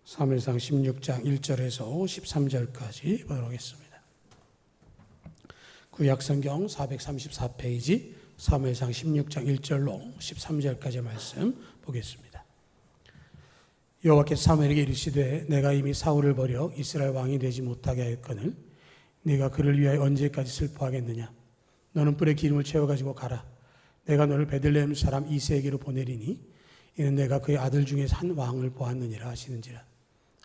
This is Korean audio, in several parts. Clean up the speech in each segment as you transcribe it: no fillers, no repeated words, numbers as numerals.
사무엘상 16장 1절에서 13절까지 보도록 하겠습니다. 구약성경 434페이지 사무엘상 16장 1절로 13절까지 말씀 보겠습니다. 여호와께서 사무엘에게 이르시되 내가 이미 사울을 버려 이스라엘 왕이 되지 못하게 하였거늘 네가 그를 위하여 언제까지 슬퍼하겠느냐. 너는 뿔에 기름을 채워가지고 가라. 내가 너를 베들레헴 사람 이새에게로 보내리니 이는 내가 그의 아들 중에 한 왕을 보았느니라 하시는지라.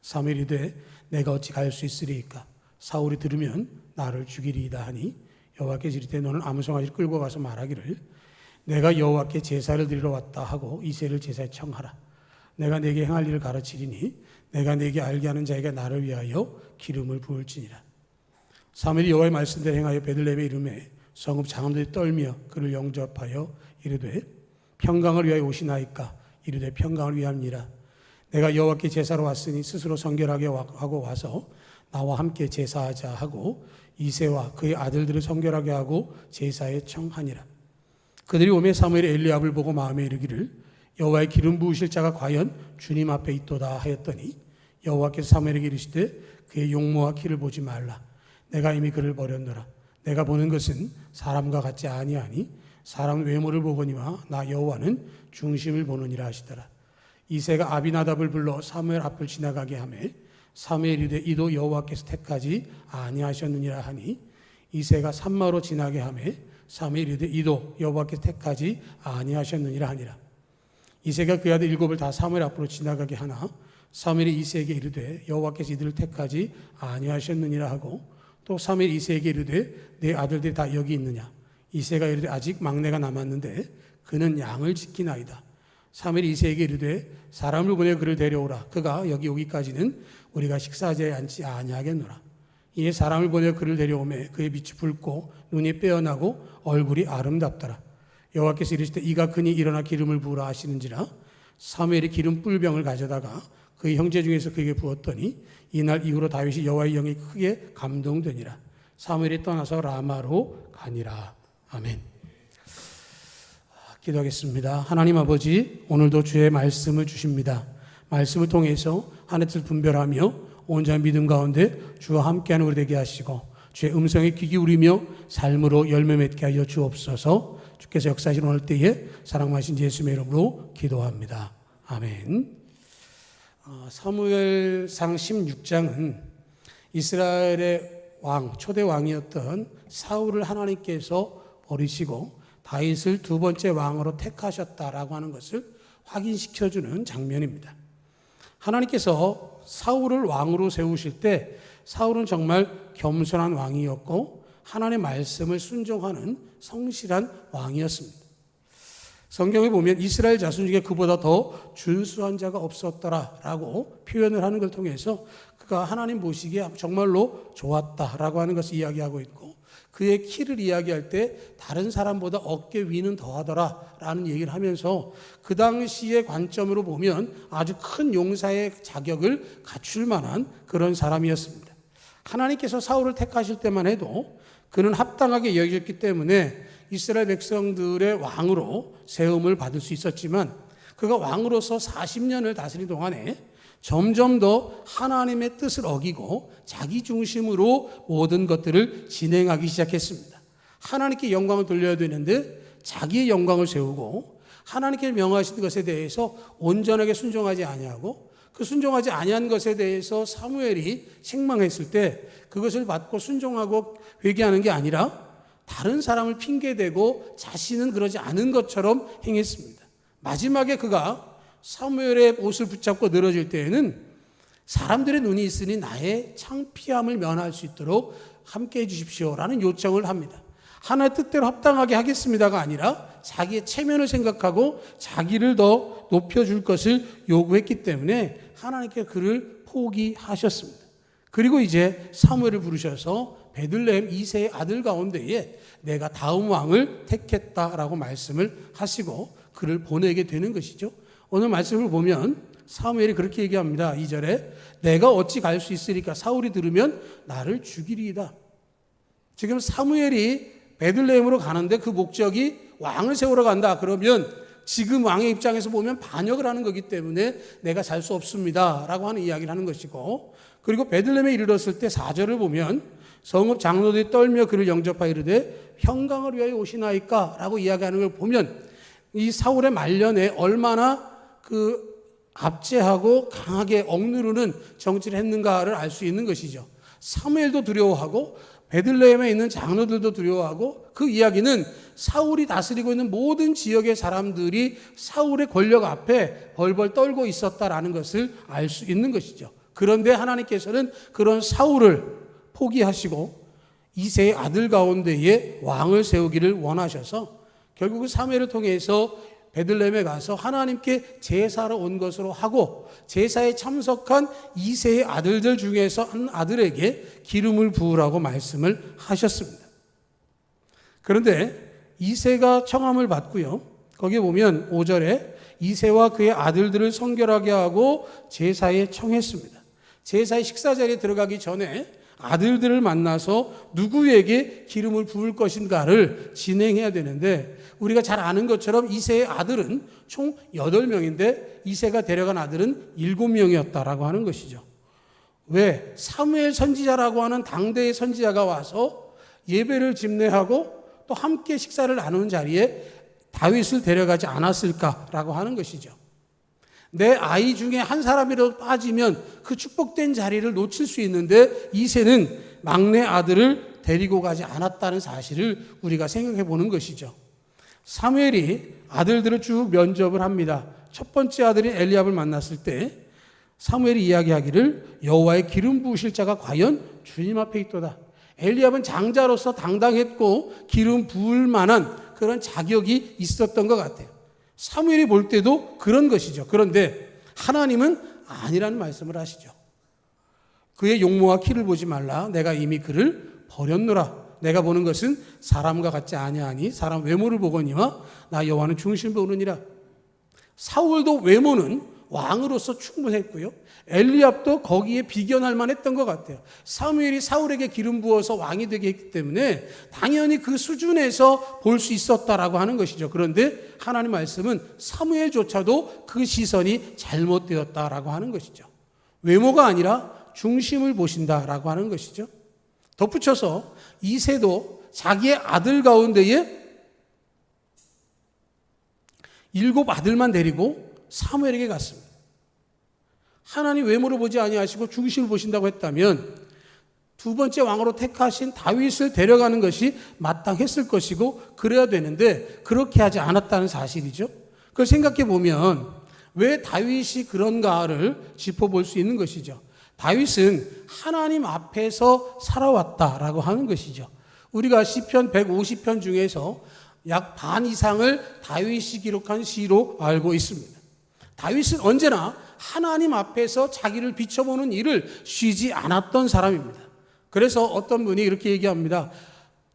사무엘이 이르되 내가 어찌 갈 수 있으리이까. 사울이 들으면 나를 죽이리이다 하니 여호와께서 이르되 너는 암송아지를 끌고 가서 말하기를 내가 여호와께 제사를 드리러 왔다 하고 이새를 제사에 청하라. 내가 네게 행할 일을 가르치리니 내가 네게 알게 하는 자에게 나를 위하여 기름을 부을지니라. 사무엘이 여호와의 말씀대로 행하여 베들레헴에 이르매 성읍 장엄들이 떨며 그를 영접하여 이르되 평강을 위하여 오시나이까. 이르되 평강을 위함이니라. 내가 여호와께 제사로 왔으니 스스로 성결하게 하고 와서 나와 함께 제사하자 하고 이새와 그의 아들들을 성결하게 하고 제사에 청하니라. 그들이 오매 사무엘이 엘리압을 보고 마음에 이르기를 여호와의 기름 부으실 자가 과연 주님 앞에 있도다 하였더니 여호와께서 사무엘에게 이르시되 그의 용모와 키를 보지 말라. 내가 이미 그를 버렸노라. 내가 보는 것은 사람과 같지 아니하니 사람 외모를 보거니와 나 여호와는 중심을 보느니라 하시더라. 이새가 아비나답을 불러 사무엘 앞을 지나가게 하매 사무엘이 이르되 이도 여호와께서 택하지 아니하셨느니라 하니 이새가 산마로 지나게 하매 사무엘이 이르되 이도 여호와께서 택하지 아니하셨느니라 하니라. 이새가 그 아들 일곱을 다 사무엘 앞으로 지나가게 하나 사무엘이 이새에게 이르되 여호와께서 이들을 택하지 아니하셨느니라 하고 또 사무엘이 이새에게 이르되 내 아들들이 다 여기 있느냐. 이새가 이르되 아직 막내가 남았는데 그는 양을 지키나이다. 사무엘이 이새에게 이르되 사람을 보내 그를 데려오라. 그가 여기 오기까지는 우리가 식사자에 앉지 아니하겠노라. 이에 사람을 보내 그를 데려오매 그의 빛이 붉고 눈이 빼어나고 얼굴이 아름답더라. 여호와께서 이르시되 이가 크니 일어나 기름을 부으라 하시는지라. 사무엘이 기름 뿔병을 가져다가 그의 형제 중에서 그에게 부었더니 이날 이후로 다윗이 여호와의 영에 크게 감동되니라. 사무엘이 떠나서 라마로 가니라. 아멘. 기도하겠습니다. 하나님 아버지, 오늘도 주의 말씀을 주십니다. 말씀을 통해서 하늘 뜻을 분별하며 온전한 믿음 가운데 주와 함께하는 우리 되게 하시고 주의 음성에 귀 기울이며 삶으로 열매 맺게 하여 주옵소서. 주께서 역사하신 오늘 때에 사랑하신 예수님의 이름으로 기도합니다. 아멘. 사무엘상 16장은 이스라엘의 왕, 초대 왕이었던 사울을 하나님께서 버리시고 다윗을 두 번째 왕으로 택하셨다라고 하는 것을 확인시켜주는 장면입니다. 하나님께서 사울을 왕으로 세우실 때 사울은 정말 겸손한 왕이었고 하나님의 말씀을 순종하는 성실한 왕이었습니다. 성경에 보면 이스라엘 자손 중에 그보다 더 준수한 자가 없었더라라고 표현을 하는 걸 통해서 그가 하나님 보시기에 정말로 좋았다라고 하는 것을 이야기하고 있고 그의 키를 이야기할 때 다른 사람보다 어깨 위는 더하더라라는 얘기를 하면서 그 당시의 관점으로 보면 아주 큰 용사의 자격을 갖출 만한 그런 사람이었습니다. 하나님께서 사울을 택하실 때만 해도 그는 합당하게 여겨졌기 때문에 이스라엘 백성들의 왕으로 세움을 받을 수 있었지만 그가 왕으로서 40년을 다스린 동안에 점점 더 하나님의 뜻을 어기고 자기 중심으로 모든 것들을 진행하기 시작했습니다. 하나님께 영광을 돌려야 되는데 자기의 영광을 세우고 하나님께 명하신 것에 대해서 온전하게 순종하지 아니하고 그 순종하지 아니한 것에 대해서 사무엘이 책망했을 때 그것을 받고 순종하고 회개하는 게 아니라 다른 사람을 핑계대고 자신은 그러지 않은 것처럼 행했습니다. 마지막에 그가 사무엘의 옷을 붙잡고 늘어질 때에는 사람들의 눈이 있으니 나의 창피함을 면할 수 있도록 함께 해주십시오라는 요청을 합니다. 하나의 뜻대로 합당하게 하겠습니다가 아니라 자기의 체면을 생각하고 자기를 더 높여줄 것을 요구했기 때문에 하나님께 그를 포기하셨습니다. 그리고 이제 사무엘을 부르셔서 베들레헴 이새의 아들 가운데에 내가 다음 왕을 택했다라고 말씀을 하시고 그를 보내게 되는 것이죠. 오늘 말씀을 보면 사무엘이 그렇게 얘기합니다. 2절에 내가 어찌 갈 수 있으리까. 사울이 들으면 나를 죽이리이다. 지금 사무엘이 베들레헴으로 가는데 그 목적이 왕을 세우러 간다. 그러면 지금 왕의 입장에서 보면 반역을 하는 거기 때문에 내가 살 수 없습니다 라고 하는 이야기를 하는 것이고, 그리고 베들레헴에 이르렀을 때 4절을 보면 성읍 장로들이 떨며 그를 영접하여 이르되 평강을 위하여 오시나이까 라고 이야기하는 걸 보면 이 사울의 말년에 얼마나 압제하고 강하게 억누르는 정치를 했는가를 알 수 있는 것이죠. 사무엘도 두려워하고 베들레헴에 있는 장로들도 두려워하고, 그 이야기는 사울이 다스리고 있는 모든 지역의 사람들이 사울의 권력 앞에 벌벌 떨고 있었다라는 것을 알 수 있는 것이죠. 그런데 하나님께서는 그런 사울을 포기하시고 이새의 아들 가운데에 왕을 세우기를 원하셔서 결국 사무엘을 통해서 베들레헴에 가서 하나님께 제사로 온 것으로 하고, 제사에 참석한 이새의 아들들 중에서 한 아들에게 기름을 부으라고 말씀을 하셨습니다. 그런데 이새가 청함을 받고요, 거기에 보면 5절에 이새와 그의 아들들을 성결하게 하고 제사에 청했습니다. 제사의 식사 자리에 들어가기 전에 아들들을 만나서 누구에게 기름을 부을 것인가를 진행해야 되는데, 우리가 잘 아는 것처럼 이새의 아들은 총 8명인데 이새가 데려간 아들은 7명이었다라고 하는 것이죠. 왜? 사무엘 선지자라고 하는 당대의 선지자가 와서 예배를 집례하고 또 함께 식사를 나누는 자리에 다윗을 데려가지 않았을까라고 하는 것이죠. 내 아이 중에 한 사람이라도 빠지면 그 축복된 자리를 놓칠 수 있는데 이새는 막내 아들을 데리고 가지 않았다는 사실을 우리가 생각해 보는 것이죠. 사무엘이 아들들을 쭉 면접을 합니다. 첫 번째 아들인 엘리압을 만났을 때 사무엘이 이야기하기를 여호와의 기름 부으실 자가 과연 주님 앞에 있도다. 엘리압은 장자로서 당당했고 기름 부을 만한 그런 자격이 있었던 것 같아요. 사무엘이 볼 때도 그런 것이죠. 그런데 하나님은 아니라는 말씀을 하시죠. 그의 용모와 키를 보지 말라. 내가 이미 그를 버렸노라. 내가 보는 것은 사람과 같지 아니하니 사람 외모를 보거니와 나 여호와는 중심을 보느니라. 사울도 외모는 왕으로서 충분했고요, 엘리압도 거기에 비견할 만했던 것 같아요. 사무엘이 사울에게 기름 부어서 왕이 되게 했기 때문에 당연히 그 수준에서 볼 수 있었다라고 하는 것이죠. 그런데 하나님 말씀은 사무엘조차도 그 시선이 잘못되었다라고 하는 것이죠. 외모가 아니라 중심을 보신다라고 하는 것이죠. 덧붙여서 이새도 자기의 아들 가운데에 7 아들만 데리고 사무엘에게 갔습니다. 하나님 외모를 보지 아니하시고 중심을 보신다고 했다면 두 번째 왕으로 택하신 다윗을 데려가는 것이 마땅했을 것이고 그래야 되는데 그렇게 하지 않았다는 사실이죠. 그걸 생각해 보면 왜 다윗이 그런가를 짚어볼 수 있는 것이죠. 다윗은 하나님 앞에서 살아왔다라고 하는 것이죠. 우리가 시편 150편 중에서 약 반 이상을 다윗이 기록한 시로 알고 있습니다. 다윗은 언제나 하나님 앞에서 자기를 비춰보는 일을 쉬지 않았던 사람입니다. 그래서 어떤 분이 이렇게 얘기합니다.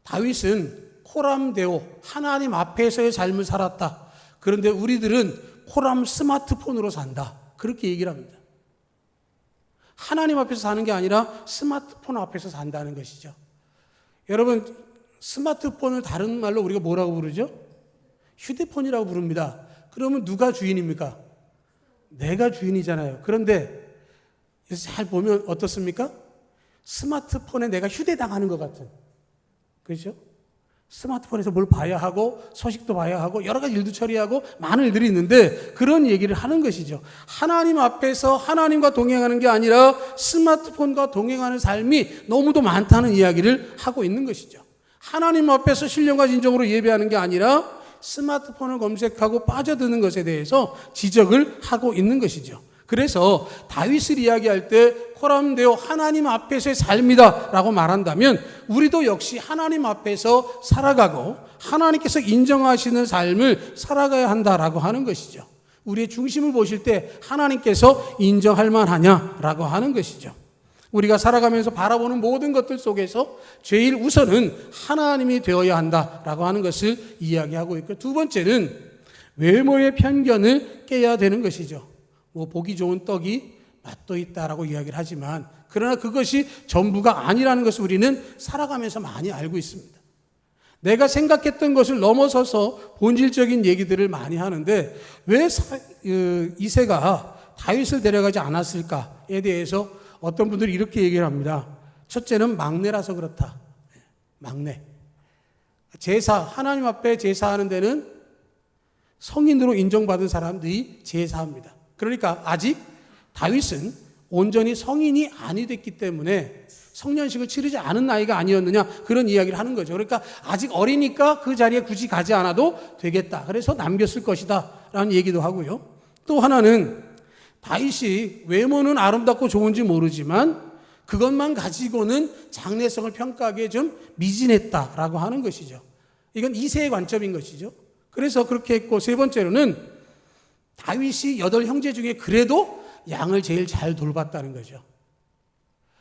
다윗은 코람데오, 하나님 앞에서의 삶을 살았다. 그런데 우리들은 코람 스마트폰으로 산다. 그렇게 얘기를 합니다. 하나님 앞에서 사는 게 아니라 스마트폰 앞에서 산다는 것이죠. 여러분, 스마트폰을 다른 말로 우리가 뭐라고 부르죠? 휴대폰이라고 부릅니다. 그러면 누가 주인입니까? 내가 주인이잖아요. 그런데 잘 보면 어떻습니까? 스마트폰에 내가 휴대당하는 것 같은, 그렇죠? 스마트폰에서 뭘 봐야 하고 소식도 봐야 하고 여러 가지 일도 처리하고 많은 일들이 있는데 그런 얘기를 하는 것이죠. 하나님 앞에서 하나님과 동행하는 게 아니라 스마트폰과 동행하는 삶이 너무도 많다는 이야기를 하고 있는 것이죠. 하나님 앞에서 신령과 진정으로 예배하는 게 아니라 스마트폰을 검색하고 빠져드는 것에 대해서 지적을 하고 있는 것이죠. 그래서 다윗을 이야기할 때 코람데오 하나님 앞에서의 삶이다 라고 말한다면 우리도 역시 하나님 앞에서 살아가고 하나님께서 인정하시는 삶을 살아가야 한다라고 하는 것이죠. 우리의 중심을 보실 때 하나님께서 인정할 만하냐라고 하는 것이죠. 우리가 살아가면서 바라보는 모든 것들 속에서 제일 우선은 하나님이 되어야 한다라고 하는 것을 이야기하고 있고, 두 번째는 외모의 편견을 깨야 되는 것이죠. 보기 좋은 떡이 맛도 있다라고 이야기를 하지만 그러나 그것이 전부가 아니라는 것을 우리는 살아가면서 많이 알고 있습니다. 내가 생각했던 것을 넘어서서 본질적인 얘기들을 많이 하는데 왜 이새가 다윗을 데려가지 않았을까에 대해서 어떤 분들이 이렇게 얘기를 합니다. 첫째는 막내라서 그렇다. 막내. 제사, 하나님 앞에 제사하는 데는 성인으로 인정받은 사람들이 제사합니다. 그러니까 아직 다윗은 온전히 성인이 아니 됐기 때문에 성년식을 치르지 않은 나이가 아니었느냐, 그런 이야기를 하는 거죠. 그러니까 아직 어리니까 그 자리에 굳이 가지 않아도 되겠다, 그래서 남겼을 것이다 라는 얘기도 하고요. 또 하나는 다윗이 외모는 아름답고 좋은지 모르지만 그것만 가지고는 장래성을 평가하기에 좀 미진했다라고 하는 것이죠. 이건 이세의 관점인 것이죠. 그래서 그렇게 했고, 세 번째로는 다윗이 8형제 중에 그래도 양을 제일 잘 돌봤다는 거죠.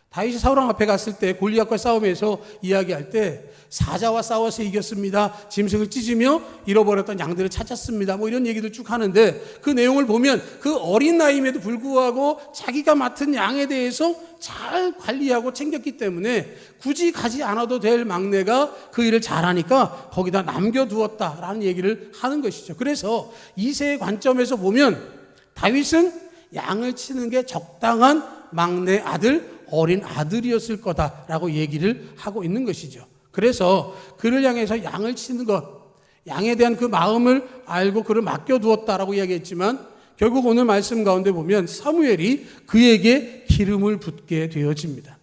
다윗이 사울왕 앞에 갔을 때 골리앗과 싸움에서 이야기할 때 사자와 싸워서 이겼습니다. 짐승을 찢으며 잃어버렸던 양들을 찾았습니다. 뭐 이런 얘기도 쭉 하는데, 그 내용을 보면 그 어린 나이임에도 불구하고 자기가 맡은 양에 대해서 잘 관리하고 챙겼기 때문에 굳이 가지 않아도 될 막내가 그 일을 잘하니까 거기다 남겨두었다라는 얘기를 하는 것이죠. 그래서 이세의 관점에서 보면 다윗은 양을 치는 게 적당한 막내 아들, 어린 아들이었을 거다라고 얘기를 하고 있는 것이죠. 그래서 그를 향해서 양을 치는 것, 양에 대한 그 마음을 알고 그를 맡겨두었다라고 이야기했지만, 결국 오늘 말씀 가운데 보면 사무엘이 그에게 기름을 붓게 되어집니다.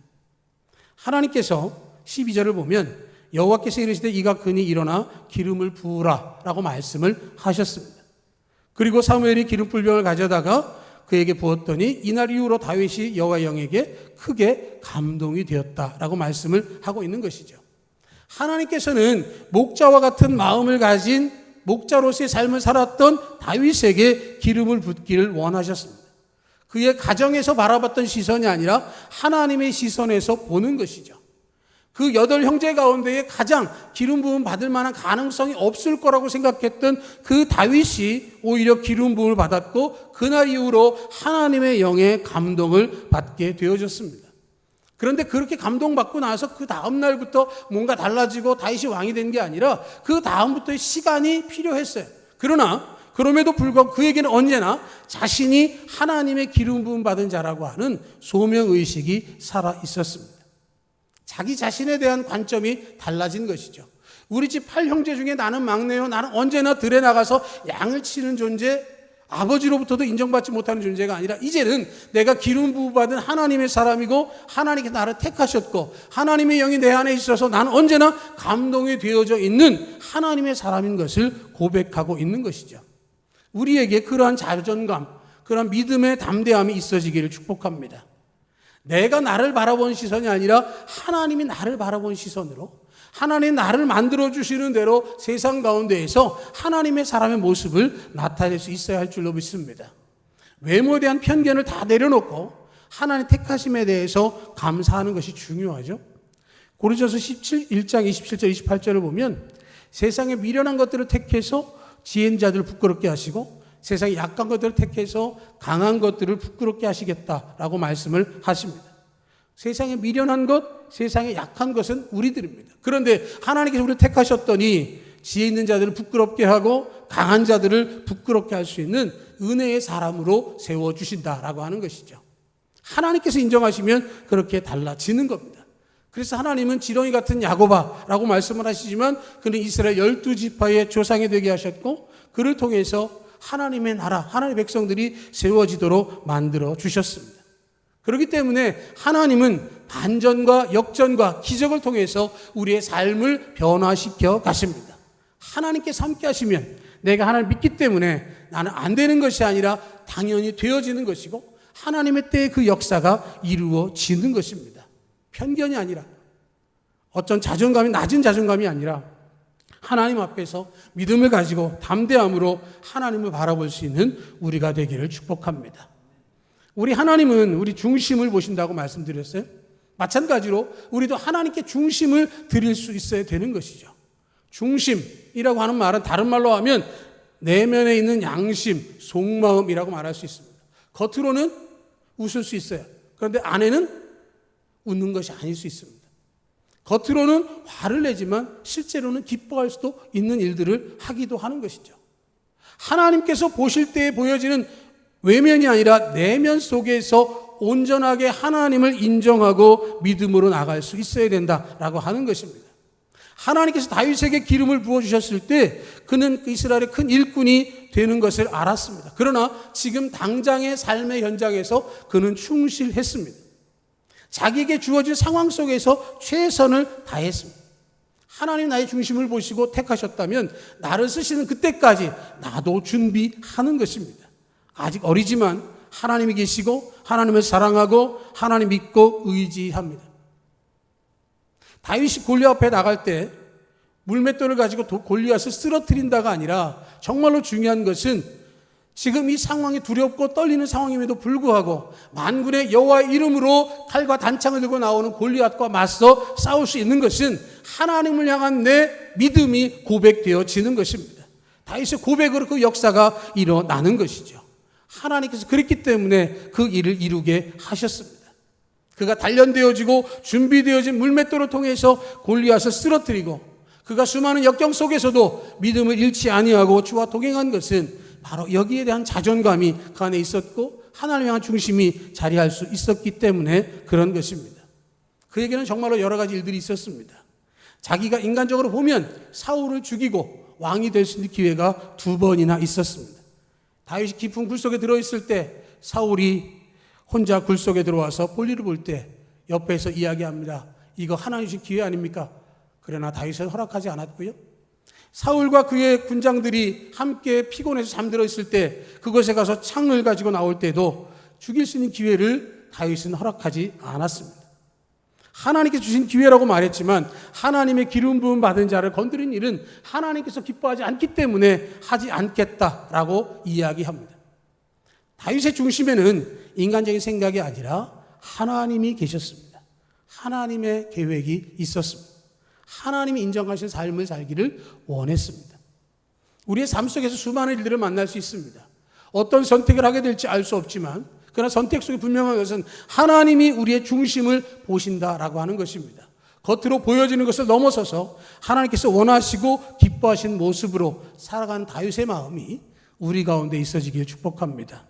하나님께서 12절을 보면 여호와께서 이르시되 이가 그니 일어나 기름을 부으라 라고 말씀을 하셨습니다. 그리고 사무엘이 기름불병을 가져다가 그에게 부었더니 이날 이후로 다윗이 여호와의 영에게 크게 감동이 되었다라고 말씀을 하고 있는 것이죠. 하나님께서는 목자와 같은 마음을 가진 목자로서의 삶을 살았던 다윗에게 기름을 붓기를 원하셨습니다. 그의 가정에서 바라봤던 시선이 아니라 하나님의 시선에서 보는 것이죠. 그 8형제 가운데에 가장 기름 부음 받을 만한 가능성이 없을 거라고 생각했던 그 다윗이 오히려 기름 부음을 받았고, 그날 이후로 하나님의 영의 감동을 받게 되어졌습니다. 그런데 그렇게 감동받고 나서 그 다음 날부터 뭔가 달라지고 다윗이 왕이 된 게 아니라 그 다음부터의 시간이 필요했어요. 그러나 그럼에도 불구하고 그에게는 언제나 자신이 하나님의 기름 부음 받은 자라고 하는 소명의식이 살아 있었습니다. 자기 자신에 대한 관점이 달라진 것이죠. 우리 집 8형제 중에 나는 막내요, 나는 언제나 들에 나가서 양을 치는 존재, 아버지로부터도 인정받지 못하는 존재가 아니라 이제는 내가 기름 부음 받은 하나님의 사람이고 하나님께서 나를 택하셨고 하나님의 영이 내 안에 있어서 나는 언제나 감동이 되어져 있는 하나님의 사람인 것을 고백하고 있는 것이죠. 우리에게 그러한 자존감, 그러한 믿음의 담대함이 있어지기를 축복합니다. 내가 나를 바라본 시선이 아니라 하나님이 나를 바라본 시선으로, 하나님이 나를 만들어주시는 대로 세상 가운데에서 하나님의 사람의 모습을 나타낼 수 있어야 할 줄로 믿습니다. 외모에 대한 편견을 다 내려놓고 하나님의 택하심에 대해서 감사하는 것이 중요하죠. 고린도서 1장 27절 28절을 보면 세상의 미련한 것들을 택해서 지혜인 자들을 부끄럽게 하시고 세상의 약한 것들을 택해서 강한 것들을 부끄럽게 하시겠다라고 말씀을 하십니다. 세상에 미련한 것, 세상에 약한 것은 우리들입니다. 그런데 하나님께서 우리를 택하셨더니 지혜 있는 자들을 부끄럽게 하고 강한 자들을 부끄럽게 할 수 있는 은혜의 사람으로 세워주신다라고 하는 것이죠. 하나님께서 인정하시면 그렇게 달라지는 겁니다. 그래서 하나님은 지렁이 같은 야고바라고 말씀을 하시지만 그는 이스라엘 12지파의 조상이 되게 하셨고 그를 통해서 하나님의 나라, 하나님의 백성들이 세워지도록 만들어 주셨습니다. 그렇기 때문에 하나님은 반전과 역전과 기적을 통해서 우리의 삶을 변화시켜 가십니다. 하나님께서 함께 하시면 내가 하나님을 믿기 때문에 나는 안 되는 것이 아니라 당연히 되어지는 것이고 하나님의 때에 그 역사가 이루어지는 것입니다. 편견이 아니라 어떤 자존감이 낮은 자존감이 아니라 하나님 앞에서 믿음을 가지고 담대함으로 하나님을 바라볼 수 있는 우리가 되기를 축복합니다. 우리 하나님은 우리 중심을 보신다고 말씀드렸어요. 마찬가지로 우리도 하나님께 중심을 드릴 수 있어야 되는 것이죠. 중심이라고 하는 말은 다른 말로 하면 내면에 있는 양심, 속마음이라고 말할 수 있습니다. 겉으로는 웃을 수 있어요. 그런데 안에는 웃는 것이 아닐 수 있습니다. 겉으로는 화를 내지만 실제로는 기뻐할 수도 있는 일들을 하기도 하는 것이죠. 하나님께서 보실 때 보여지는 외면이 아니라 내면 속에서 온전하게 하나님을 인정하고 믿음으로 나갈 수 있어야 된다라고 하는 것입니다. 하나님께서 다윗에게 기름을 부어주셨을 때 그는 이스라엘의 큰 일꾼이 되는 것을 알았습니다. 그러나 지금 당장의 삶의 현장에서 그는 충실했습니다. 자기에게 주어진 상황 속에서 최선을 다했습니다. 하나님 나의 중심을 보시고 택하셨다면 나를 쓰시는 그때까지 나도 준비하는 것입니다. 아직 어리지만 하나님이 계시고 하나님을 사랑하고 하나님 믿고 의지합니다. 다윗이 골리앗 앞에 나갈 때 물맷돌을 가지고 골리앗을 쓰러뜨린다가 아니라 정말로 중요한 것은 지금 이 상황이 두렵고 떨리는 상황임에도 불구하고 만군의 여호와의 이름으로 칼과 단창을 들고 나오는 골리앗과 맞서 싸울 수 있는 것은 하나님을 향한 내 믿음이 고백되어지는 것입니다. 다윗의 고백으로 그 역사가 일어나는 것이죠. 하나님께서 그랬기 때문에 그 일을 이루게 하셨습니다. 그가 단련되어지고 준비되어진 물맷돌을 통해서 골리앗을 쓰러뜨리고 그가 수많은 역경 속에서도 믿음을 잃지 아니하고 주와 동행한 것은 바로 여기에 대한 자존감이 그 안에 있었고 하나님을 향한 중심이 자리할 수 있었기 때문에 그런 것입니다. 그에게는 정말로 여러 가지 일들이 있었습니다. 자기가 인간적으로 보면 사울을 죽이고 왕이 될 수 있는 기회가 2번이나 있었습니다. 다윗이 깊은 굴 속에 들어있을 때 사울이 혼자 굴 속에 들어와서 볼일을 볼 때 옆에서 이야기합니다. 이거 하나님 주신 기회 아닙니까? 그러나 다윗은 허락하지 않았고요. 사울과 그의 군장들이 함께 피곤해서 잠들어 있을 때 그곳에 가서 창을 가지고 나올 때도 죽일 수 있는 기회를 다윗은 허락하지 않았습니다. 하나님께서 주신 기회라고 말했지만 하나님의 기름 부음 받은 자를 건드린 일은 하나님께서 기뻐하지 않기 때문에 하지 않겠다라고 이야기합니다. 다윗의 중심에는 인간적인 생각이 아니라 하나님이 계셨습니다. 하나님의 계획이 있었습니다. 하나님이 인정하신 삶을 살기를 원했습니다. 우리의 삶 속에서 수많은 일들을 만날 수 있습니다. 어떤 선택을 하게 될지 알 수 없지만 그러나 선택 속에 분명한 것은 하나님이 우리의 중심을 보신다라고 하는 것입니다. 겉으로 보여지는 것을 넘어서서 하나님께서 원하시고 기뻐하신 모습으로 살아가는 다윗의 마음이 우리 가운데 있어지기를 축복합니다.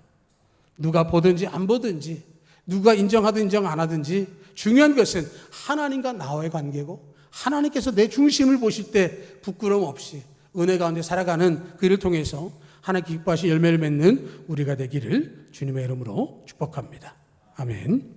누가 보든지 안 보든지 누가 인정하든 인정 안 하든지 중요한 것은 하나님과 나와의 관계고 하나님께서 내 중심을 보실 때 부끄러움 없이 은혜 가운데 살아가는 그 일을 통해서 하나님 기뻐하신 열매를 맺는 우리가 되기를 주님의 이름으로 축복합니다. 아멘.